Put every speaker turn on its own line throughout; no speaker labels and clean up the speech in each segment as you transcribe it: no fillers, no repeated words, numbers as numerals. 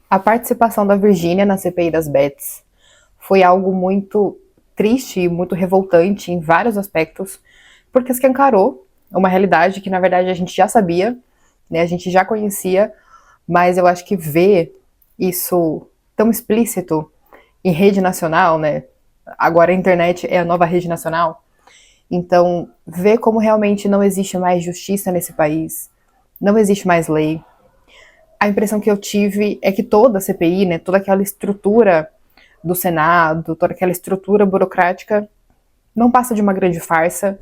A participação da Virgínia na CPI das Bets foi algo muito triste e muito revoltante em vários aspectos, porque escancarou uma realidade que, na verdade, a gente já sabia, né, a gente já conhecia, mas eu acho que ver isso tão explícito em rede nacional, né, agora a internet é a nova rede nacional, então ver como realmente não existe mais justiça nesse país, não existe mais lei. A impressão que eu tive é que toda a CPI, né, toda aquela estrutura do Senado, toda aquela estrutura burocrática, não passa de uma grande farsa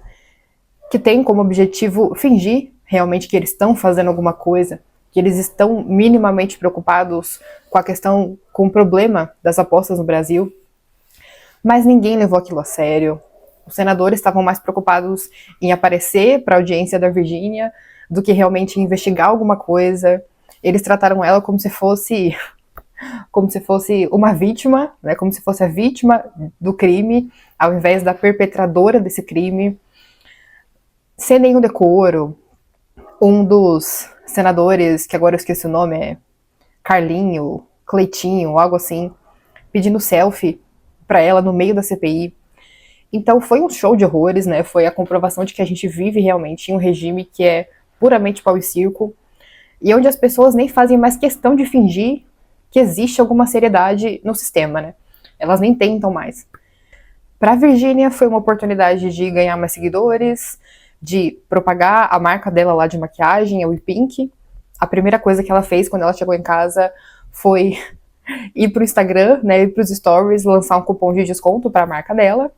que tem como objetivo fingir realmente que eles estão fazendo alguma coisa, que eles estão minimamente preocupados com a questão, com o problema das apostas no Brasil, mas ninguém levou aquilo a sério. Os senadores estavam mais preocupados em aparecer para a audiência da Virgínia do que realmente investigar alguma coisa. Eles trataram ela como se fosse uma vítima, né, como se fosse a vítima do crime, ao invés da perpetradora desse crime, sem nenhum decoro. Um dos senadores, que agora eu esqueci o nome, é Carlinho, Cleitinho, algo assim, pedindo selfie para ela no meio da CPI. Então foi um show de horrores, né? Foi a comprovação de que a gente vive realmente em um regime que é puramente pau e circo, e onde as pessoas nem fazem mais questão de fingir que existe alguma seriedade no sistema, né? Elas nem tentam mais. Para a Virgínia foi uma oportunidade de ganhar mais seguidores, de propagar a marca dela lá de maquiagem, a WePink. A primeira coisa que ela fez quando ela chegou em casa foi ir pro Instagram, né, ir pros stories, lançar um cupom de desconto para a marca dela.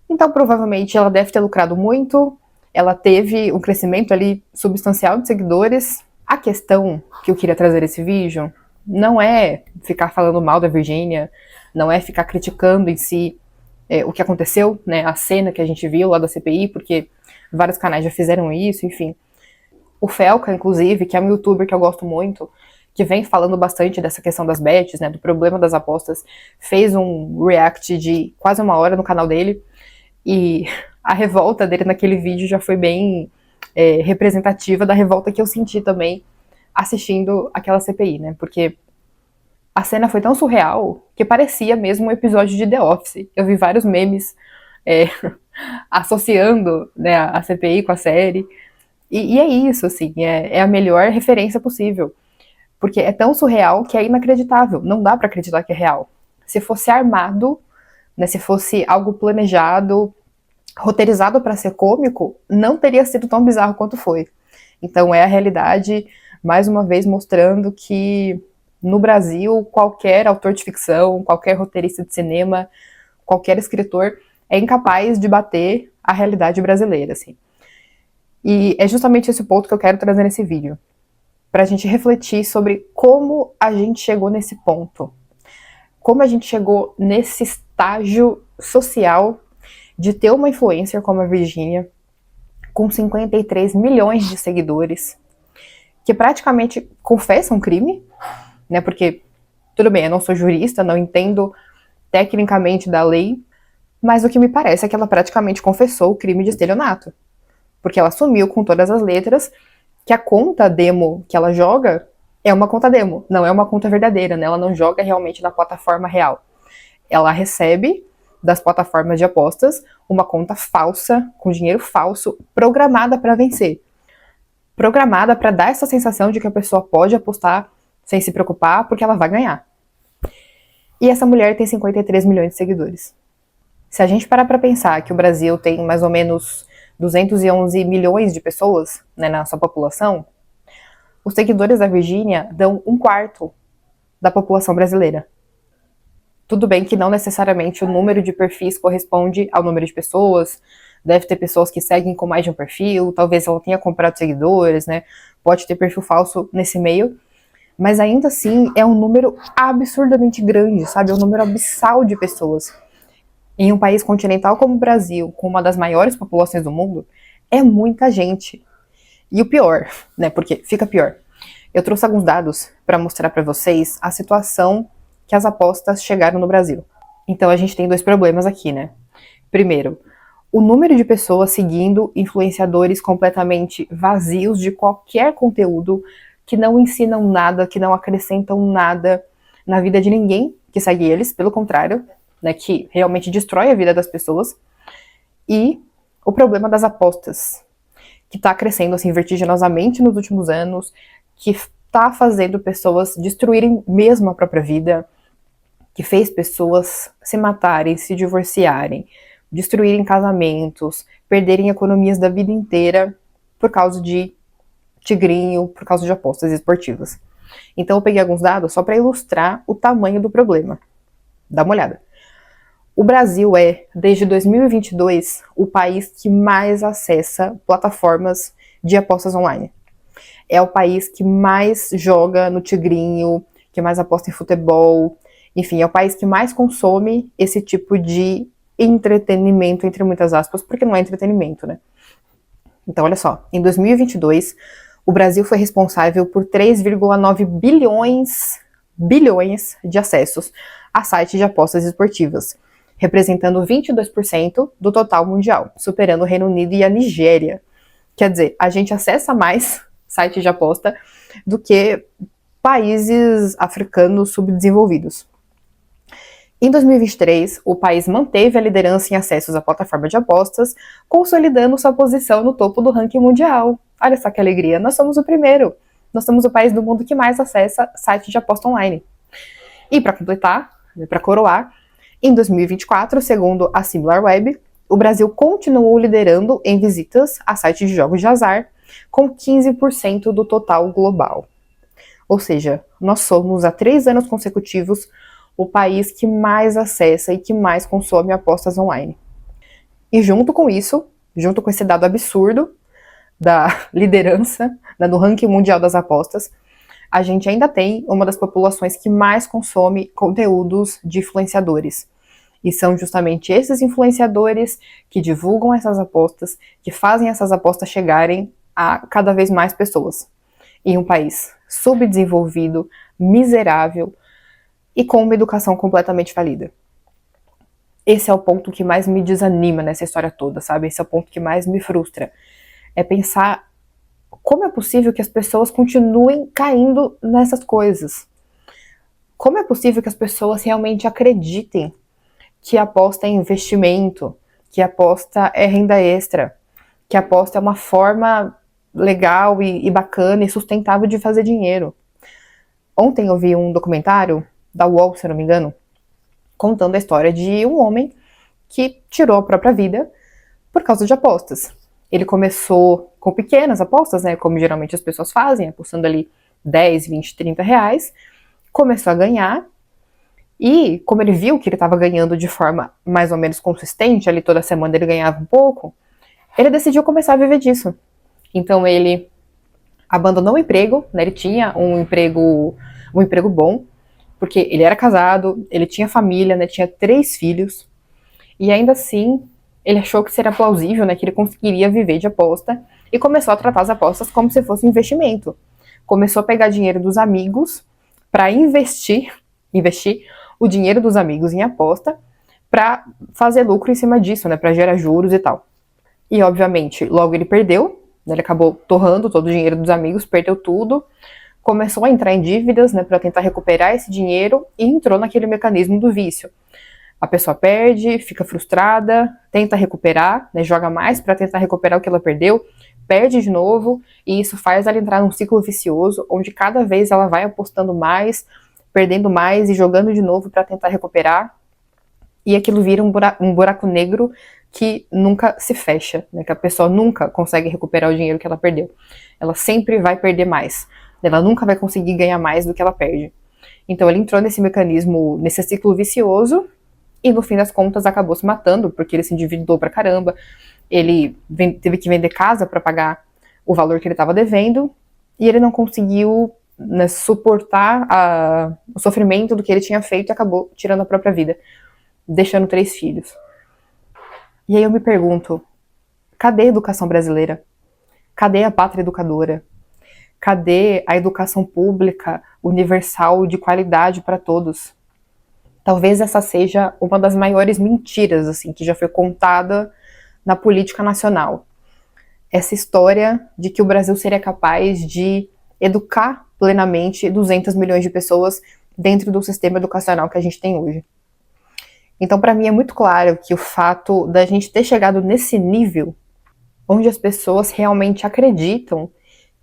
Então, provavelmente, ela deve ter lucrado muito, ela teve um crescimento ali substancial de seguidores. A questão que eu queria trazer nesse vídeo não é ficar falando mal da Virgínia, não é ficar criticando em si o que aconteceu, né, a cena que a gente viu lá da CPI, porque vários canais já fizeram isso, enfim. O Felca, inclusive, que é um youtuber que eu gosto muito, que vem falando bastante dessa questão das bets, né, do problema das apostas, fez um react de quase 1 hora no canal dele, e a revolta dele naquele vídeo já foi bem representativa da revolta que eu senti também assistindo aquela CPI, né, porque a cena foi tão surreal que parecia mesmo um episódio de The Office. Eu vi vários memes associando, né, a CPI com a série. E é isso, assim, é a melhor referência possível. Porque é tão surreal que é inacreditável. Não dá pra acreditar que é real. Se fosse armado, né, se fosse algo planejado, roteirizado pra ser cômico, não teria sido tão bizarro quanto foi. Então é a realidade, mais uma vez mostrando que no Brasil, qualquer autor de ficção, qualquer roteirista de cinema, qualquer escritor é incapaz de bater a realidade brasileira, assim. E é justamente esse ponto que eu quero trazer nesse vídeo, pra gente refletir sobre como a gente chegou nesse ponto. Como a gente chegou nesse estágio social de ter uma influencer como a Virgínia, com 53 milhões de seguidores, que praticamente confessa um crime, né? Porque, tudo bem, eu não sou jurista, não entendo tecnicamente da lei, mas o que me parece é que ela praticamente confessou o crime de estelionato. Porque ela assumiu com todas as letras que a conta demo que ela joga é uma conta demo, não é uma conta verdadeira, né? Ela não joga realmente na plataforma real. Ela recebe das plataformas de apostas uma conta falsa, com dinheiro falso, programada para vencer. Programada para dar essa sensação de que a pessoa pode apostar sem se preocupar, porque ela vai ganhar. E essa mulher tem 53 milhões de seguidores. Se a gente parar para pensar que o Brasil tem mais ou menos 211 milhões de pessoas, né, na sua população, os seguidores da Virgínia dão 1/4 da população brasileira. Tudo bem que não necessariamente o número de perfis corresponde ao número de pessoas, deve ter pessoas que seguem com mais de um perfil, talvez ela tenha comprado seguidores, né, pode ter perfil falso nesse meio, mas ainda assim é um número absurdamente grande, sabe, é um número abissal de pessoas. Em um país continental como o Brasil, com uma das maiores populações do mundo, é muita gente. E o pior, né, porque fica pior. Eu trouxe alguns dados para mostrar para vocês a situação que as apostas chegaram no Brasil. Então a gente tem dois problemas aqui, né? Primeiro, o número de pessoas seguindo influenciadores completamente vazios de qualquer conteúdo que não ensinam nada, que não acrescentam nada na vida de ninguém que segue eles, pelo contrário, né, que realmente destrói a vida das pessoas. E o problema das apostas, que está crescendo assim vertiginosamente nos últimos anos, que está fazendo pessoas destruírem mesmo a própria vida, que fez pessoas se matarem, se divorciarem, destruírem casamentos, perderem economias da vida inteira por causa de tigrinho, por causa de apostas esportivas. Então eu peguei alguns dados só para ilustrar o tamanho do problema. Dá uma olhada. O Brasil é, desde 2022, o país que mais acessa plataformas de apostas online. É o país que mais joga no tigrinho, que mais aposta em futebol. Enfim, é o país que mais consome esse tipo de entretenimento, entre muitas aspas, porque não é entretenimento, né? Então, olha só, em 2022, o Brasil foi responsável por 3,9 bilhões de acessos a sites de apostas esportivas, representando 22% do total mundial, superando o Reino Unido e a Nigéria. Quer dizer, a gente acessa mais sites de aposta do que países africanos subdesenvolvidos. Em 2023, o país manteve a liderança em acessos à plataforma de apostas, consolidando sua posição no topo do ranking mundial. Olha só que alegria, nós somos o primeiro. Nós somos o país do mundo que mais acessa sites de aposta online. E para completar, para coroar, em 2024, segundo a Similarweb, o Brasil continuou liderando em visitas a sites de jogos de azar, com 15% do total global. Ou seja, nós somos há 3 anos consecutivos o país que mais acessa e que mais consome apostas online. E junto com isso, junto com esse dado absurdo da liderança no ranking mundial das apostas, a gente ainda tem uma das populações que mais consome conteúdos de influenciadores. E são justamente esses influenciadores que divulgam essas apostas, que fazem essas apostas chegarem a cada vez mais pessoas. Em um país subdesenvolvido, miserável, e com uma educação completamente falida. Esse é o ponto que mais me desanima nessa história toda, sabe? Esse é o ponto que mais me frustra. É pensar como é possível que as pessoas continuem caindo nessas coisas. Como é possível que as pessoas realmente acreditem que aposta é investimento, que aposta é renda extra, que aposta é uma forma legal e bacana e sustentável de fazer dinheiro. Ontem eu vi um documentário da UOL, se eu não me engano, contando a história de um homem que tirou a própria vida por causa de apostas. Ele começou com pequenas apostas, né, como geralmente as pessoas fazem, apostando ali 10, 20, 30 reais, começou a ganhar, e como ele viu que ele estava ganhando de forma mais ou menos consistente, ali toda semana ele ganhava um pouco, ele decidiu começar a viver disso. Então ele abandonou o emprego, né, ele tinha um emprego bom, porque ele era casado, ele tinha família, né, tinha 3 filhos, e ainda assim ele achou que seria plausível, né, que ele conseguiria viver de aposta, e começou a tratar as apostas como se fosse um investimento. Começou a pegar dinheiro dos amigos para investir o dinheiro dos amigos em aposta, para fazer lucro em cima disso, né, para gerar juros e tal. E obviamente, logo ele perdeu, né, ele acabou torrando todo o dinheiro dos amigos, perdeu tudo, começou a entrar em dívidas, né, para tentar recuperar esse dinheiro e entrou naquele mecanismo do vício. A pessoa perde, fica frustrada, tenta recuperar, né, joga mais para tentar recuperar o que ela perdeu, perde de novo, e isso faz ela entrar num ciclo vicioso, onde cada vez ela vai apostando mais, perdendo mais e jogando de novo para tentar recuperar, e aquilo vira um buraco negro que nunca se fecha, né, que a pessoa nunca consegue recuperar o dinheiro que ela perdeu. Ela sempre vai perder mais. Ela nunca vai conseguir ganhar mais do que ela perde. Então ele entrou nesse mecanismo, nesse ciclo vicioso, e no fim das contas acabou se matando, porque ele se endividou pra caramba, ele teve que vender casa para pagar o valor que ele estava devendo, e ele não conseguiu, né, suportar o sofrimento do que ele tinha feito e acabou tirando a própria vida, deixando 3 filhos. E aí eu me pergunto, cadê a educação brasileira? Cadê a pátria educadora? Cadê a educação pública, universal, de qualidade para todos? Talvez essa seja uma das maiores mentiras, assim, que já foi contada na política nacional. Essa história de que o Brasil seria capaz de educar plenamente 200 milhões de pessoas dentro do sistema educacional que a gente tem hoje. Então, para mim, é muito claro que o fato da gente ter chegado nesse nível, onde as pessoas realmente acreditam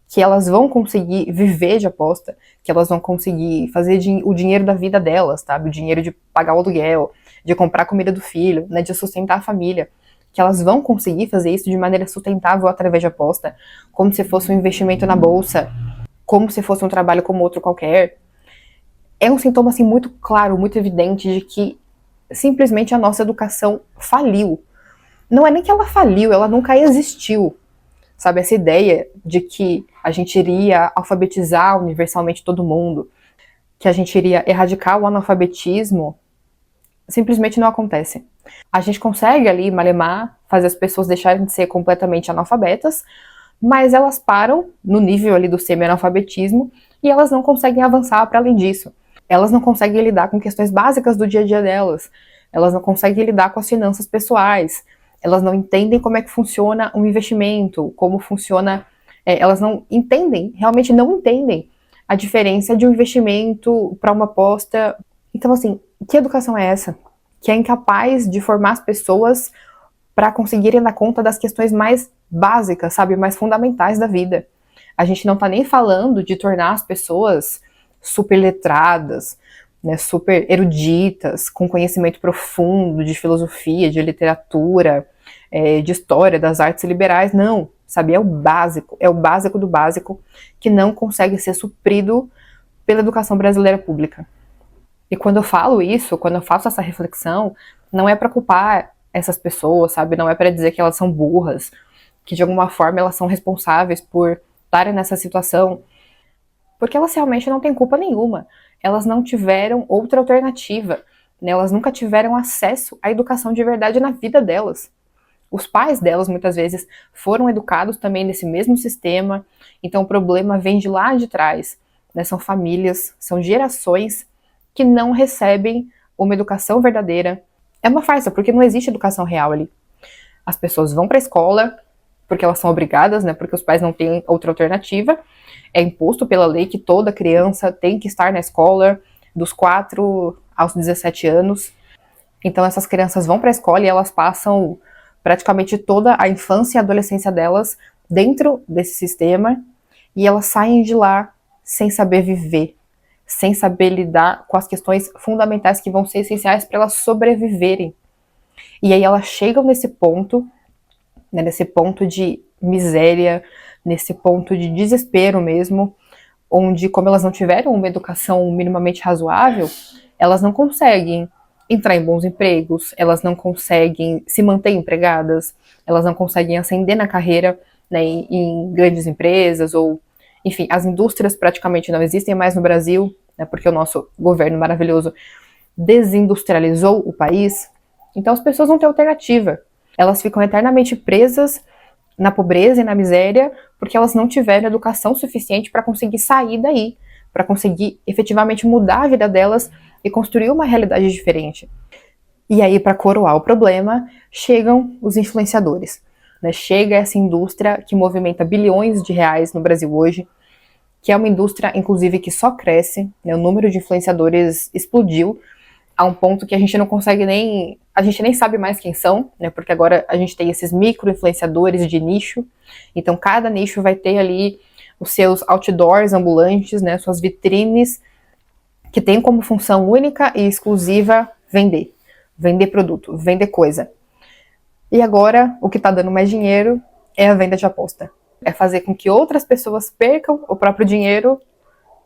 que elas vão conseguir viver de aposta, que elas vão conseguir fazer o dinheiro da vida delas, sabe? O dinheiro de pagar o aluguel, de comprar a comida do filho, né? De sustentar a família. Que elas vão conseguir fazer isso de maneira sustentável através de aposta, como se fosse um investimento na bolsa, como se fosse um trabalho como outro qualquer. É um sintoma, assim, muito claro, muito evidente de que simplesmente a nossa educação faliu. Não é nem que ela faliu, ela nunca existiu. Sabe, essa ideia de que a gente iria alfabetizar universalmente todo mundo, que a gente iria erradicar o analfabetismo, simplesmente não acontece. A gente consegue ali, malemar, fazer as pessoas deixarem de ser completamente analfabetas, mas elas param no nível ali do semi-analfabetismo e elas não conseguem avançar para além disso. Elas não conseguem lidar com questões básicas do dia a dia delas. Elas não conseguem lidar com as finanças pessoais. Elas não entendem como é que funciona um investimento, como funciona... elas não entendem, realmente não entendem a diferença de um investimento para uma aposta. Então, assim, que educação é essa? Que é incapaz de formar as pessoas para conseguirem dar conta das questões mais básicas, sabe, mais fundamentais da vida. A gente não tá nem falando de tornar as pessoas super letradas, né, super eruditas, com conhecimento profundo de filosofia, de literatura, de história, das artes liberais, não, sabe, é o básico do básico que não consegue ser suprido pela educação brasileira pública. E quando eu falo isso, quando eu faço essa reflexão, não é para culpar essas pessoas, sabe, não é para dizer que elas são burras, que de alguma forma elas são responsáveis por estarem nessa situação, porque elas realmente não têm culpa nenhuma. Elas não tiveram outra alternativa, né? Elas nunca tiveram acesso à educação de verdade na vida delas. Os pais delas, muitas vezes, foram educados também nesse mesmo sistema, então o problema vem de lá de trás, né? São famílias, são gerações que não recebem uma educação verdadeira. É uma farsa, porque não existe educação real ali. As pessoas vão para a escola, porque elas são obrigadas, né? Porque os pais não têm outra alternativa. É imposto pela lei que toda criança tem que estar na escola dos 4 aos 17 anos. Então essas crianças vão para a escola e elas passam praticamente toda a infância e adolescência delas dentro desse sistema e elas saem de lá sem saber viver, sem saber lidar com as questões fundamentais que vão ser essenciais para elas sobreviverem. E aí elas chegam nesse ponto, né, nesse ponto de miséria, nesse ponto de desespero mesmo, onde, como elas não tiveram uma educação minimamente razoável, elas não conseguem entrar em bons empregos, elas não conseguem se manter empregadas, elas não conseguem ascender na carreira, né, em grandes empresas, ou, enfim, as indústrias praticamente não existem mais no Brasil, né, porque o nosso governo maravilhoso desindustrializou o país. Então as pessoas não têm alternativa. Elas ficam eternamente presas na pobreza e na miséria, porque elas não tiveram educação suficiente para conseguir sair daí, para conseguir efetivamente mudar a vida delas e construir uma realidade diferente. E aí, para coroar o problema, chegam os influenciadores, né? Chega essa indústria que movimenta bilhões de reais no Brasil hoje, que é uma indústria, inclusive, que só cresce, né? O número de influenciadores explodiu a um ponto que a gente não consegue nem... A gente nem sabe mais quem são, né? Porque agora a gente tem esses micro-influenciadores de nicho. Então, cada nicho vai ter ali os seus outdoors ambulantes, né? Suas vitrines, que tem como função única e exclusiva vender. Vender produto, vender coisa. E agora, o que tá dando mais dinheiro é a venda de aposta. É fazer com que outras pessoas percam o próprio dinheiro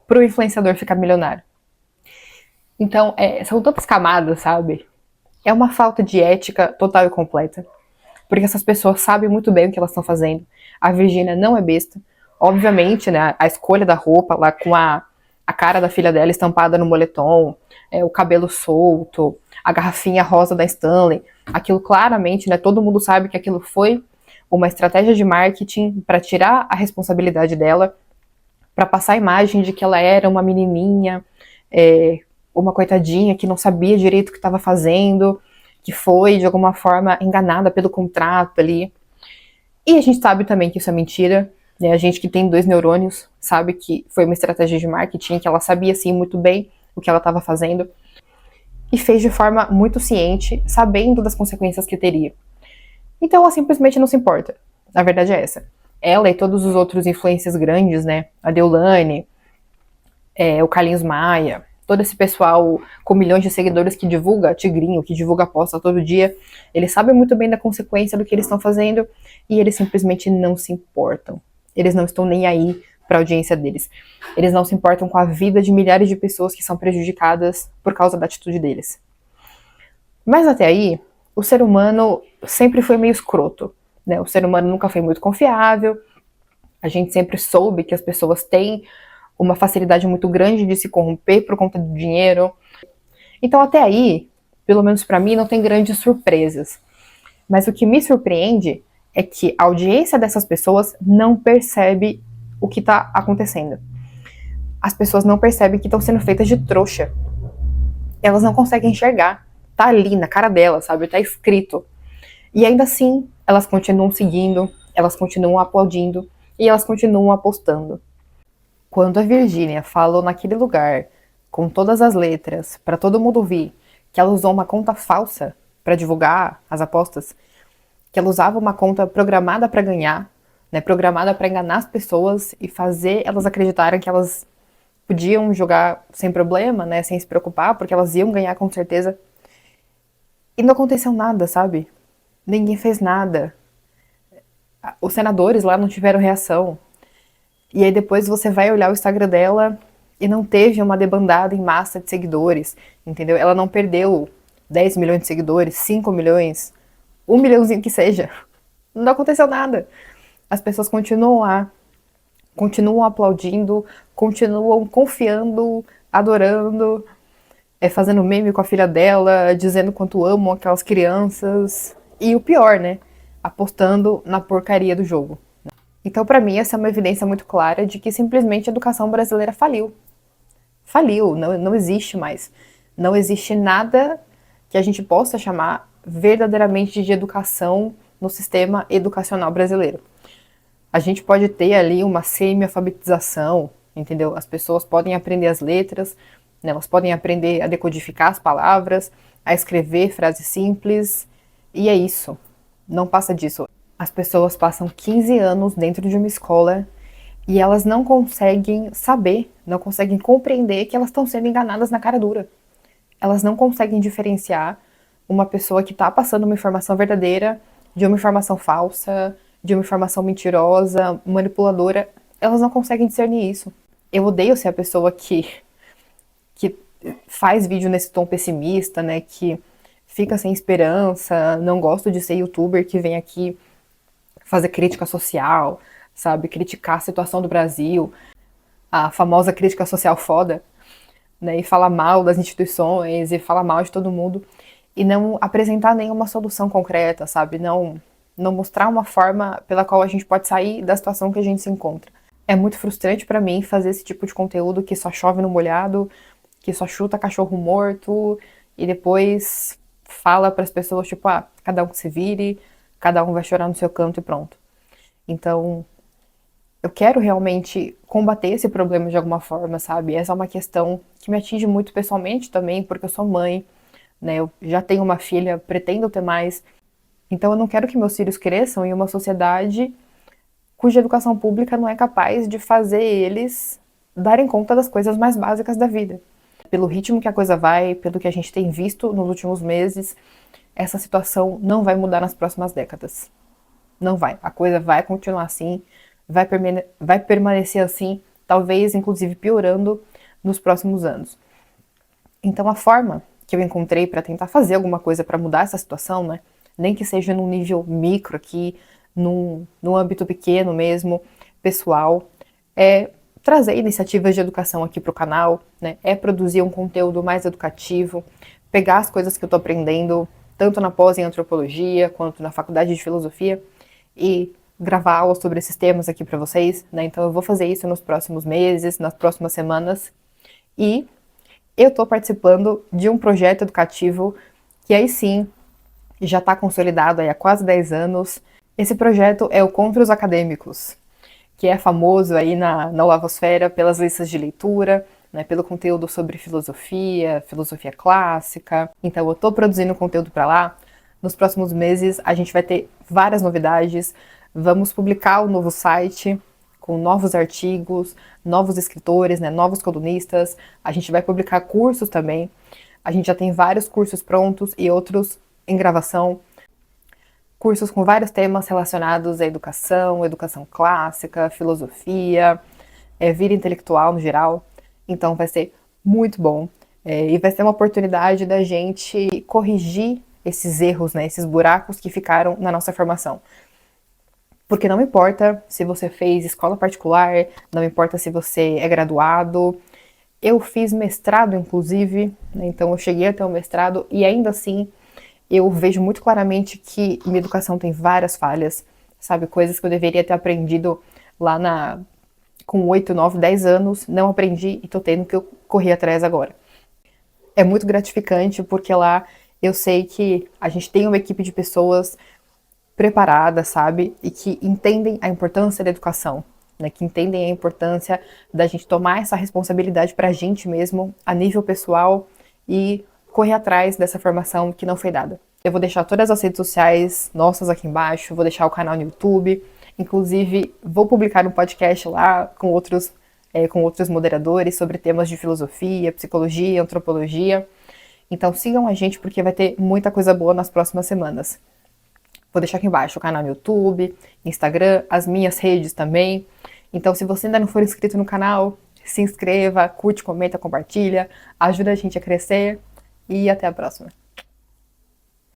pro influenciador ficar milionário. Então, são tantas camadas, sabe? É uma falta de ética total e completa. Porque essas pessoas sabem muito bem o que elas estão fazendo. A Virgínia não é besta. Obviamente, né, a escolha da roupa lá com a cara da filha dela estampada no moletom, o cabelo solto, a garrafinha rosa da Stanley, aquilo claramente, né, todo mundo sabe que aquilo foi uma estratégia de marketing para tirar a responsabilidade dela, para passar a imagem de que ela era uma menininha, uma coitadinha que não sabia direito o que estava fazendo, que foi, de alguma forma, enganada pelo contrato ali. E a gente sabe também que isso é mentira, né? A gente que tem 2 neurônios sabe que foi uma estratégia de marketing, que ela sabia, sim, muito bem o que ela estava fazendo, e fez de forma muito ciente, sabendo das consequências que teria. Então ela simplesmente não se importa. A verdade é essa. Ela e todos os outros influencers grandes, né? A Deolane, o Carlinhos Maia, todo esse pessoal com milhões de seguidores que divulga Tigrinho, que divulga aposta todo dia, eles sabem muito bem da consequência do que eles estão fazendo e eles simplesmente não se importam. Eles não estão nem aí para a audiência deles. Eles não se importam com a vida de milhares de pessoas que são prejudicadas por causa da atitude deles. Mas até aí, o ser humano sempre foi meio escroto, né? O ser humano nunca foi muito confiável. A gente sempre soube que as pessoas têm uma facilidade muito grande de se corromper por conta do dinheiro. Então até aí, pelo menos para mim, não tem grandes surpresas. Mas o que me surpreende é que a audiência dessas pessoas não percebe o que está acontecendo. As pessoas não percebem que estão sendo feitas de trouxa. Elas não conseguem enxergar. Tá ali na cara delas, sabe? Tá escrito. E ainda assim, elas continuam seguindo, elas continuam aplaudindo e elas continuam apostando. Quando a Virgínia falou naquele lugar, com todas as letras, para todo mundo ouvir, que ela usou uma conta falsa para divulgar as apostas, que ela usava uma conta programada para ganhar, né, programada para enganar as pessoas e fazer elas acreditarem que elas podiam jogar sem problema, né, sem se preocupar, porque elas iam ganhar com certeza. E não aconteceu nada, sabe? Ninguém fez nada. Os senadores lá não tiveram reação. E aí depois você vai olhar o Instagram dela e não teve uma debandada em massa de seguidores, entendeu? Ela não perdeu 10 milhões de seguidores, 5 milhões, 1 milhãozinho que seja. Não aconteceu nada. As pessoas continuam lá, continuam aplaudindo, continuam confiando, adorando, fazendo meme com a filha dela, dizendo quanto amam aquelas crianças. E o pior, né? Apostando na porcaria do jogo. Então, para mim, essa é uma evidência muito clara de que simplesmente a educação brasileira faliu. Faliu, não existe mais. Não existe nada que a gente possa chamar verdadeiramente de educação no sistema educacional brasileiro. A gente pode ter ali uma semi-alfabetização, entendeu? As pessoas podem aprender as letras, né? Elas podem aprender a decodificar as palavras, a escrever frases simples, e é isso. Não passa disso. As pessoas passam 15 anos dentro de uma escola e elas não conseguem saber, não conseguem compreender que elas estão sendo enganadas na cara dura. Elas não conseguem diferenciar uma pessoa que está passando uma informação verdadeira de uma informação falsa, de uma informação mentirosa, manipuladora. Elas não conseguem discernir isso. Eu odeio ser a pessoa que faz vídeo nesse tom pessimista, né, que fica sem esperança. Não gosto de ser youtuber que vem aqui fazer crítica social, sabe? Criticar a situação do Brasil, a famosa crítica social foda, né? E falar mal das instituições, e falar mal de todo mundo, e não apresentar nenhuma solução concreta, sabe? Não mostrar uma forma pela qual a gente pode sair da situação que a gente se encontra. É muito frustrante pra mim fazer esse tipo de conteúdo que só chove no molhado, que só chuta cachorro morto, e depois fala pras pessoas, tipo, cada um que se vire, cada um vai chorar no seu canto e pronto. Então, eu quero realmente combater esse problema de alguma forma, sabe? Essa é uma questão que me atinge muito pessoalmente também, porque eu sou mãe, né? Eu já tenho uma filha, pretendo ter mais. Então, eu não quero que meus filhos cresçam em uma sociedade cuja educação pública não é capaz de fazer eles darem conta das coisas mais básicas da vida. Pelo ritmo que a coisa vai, pelo que a gente tem visto nos últimos meses, essa situação não vai mudar nas próximas décadas. Não vai. A coisa vai continuar assim, vai permanecer assim, talvez inclusive piorando nos próximos anos. Então a forma que eu encontrei para tentar fazer alguma coisa para mudar essa situação, né, nem que seja num nível micro aqui, num âmbito pequeno mesmo, pessoal, é trazer iniciativas de educação aqui para o canal, né, é produzir um conteúdo mais educativo, pegar as coisas que eu estou aprendendo, tanto na pós em antropologia, quanto na faculdade de filosofia, e gravar aulas sobre esses temas aqui para vocês, né? Então eu vou fazer isso nos próximos meses, nas próximas semanas. E eu estou participando de um projeto educativo que aí sim já está consolidado aí há quase 10 anos. Esse projeto é o Contra os Acadêmicos. que é famoso aí na Lavosfera pelas listas de leitura, né, pelo conteúdo sobre filosofia, filosofia clássica. Então eu estou produzindo conteúdo para lá. Nos próximos meses a gente vai ter várias novidades. Vamos publicar o novo site com novos artigos, novos escritores, né, novos colunistas. A gente vai publicar cursos também. A gente já tem vários cursos prontos e outros em gravação. Cursos com vários temas relacionados à educação, educação clássica, filosofia, vida intelectual no geral. Então vai ser muito bom. E vai ser uma oportunidade da gente corrigir esses erros, né, esses buracos que ficaram na nossa formação. Porque não importa se você fez escola particular, não importa se você é graduado. Eu fiz mestrado, inclusive, né, então eu cheguei até o mestrado e ainda assim eu vejo muito claramente que minha educação tem várias falhas, sabe? Coisas que eu deveria ter aprendido lá com 8, 9, 10 anos, não aprendi e tô tendo que eu correr atrás agora. É muito gratificante porque lá eu sei que a gente tem uma equipe de pessoas preparadas, sabe? E que entendem a importância da educação, né? Que entendem a importância da gente tomar essa responsabilidade pra gente mesmo, a nível pessoal, e correr atrás dessa formação que não foi dada. Eu vou deixar todas as redes sociais nossas aqui embaixo, vou deixar o canal no YouTube, inclusive vou publicar um podcast lá com outros moderadores sobre temas de filosofia, psicologia, antropologia. Então sigam a gente porque vai ter muita coisa boa nas próximas semanas. Vou deixar aqui embaixo o canal no YouTube, Instagram, as minhas redes também. Então, se você ainda não for inscrito no canal, se inscreva, curte, comenta, compartilha, ajuda a gente a crescer e até a próxima.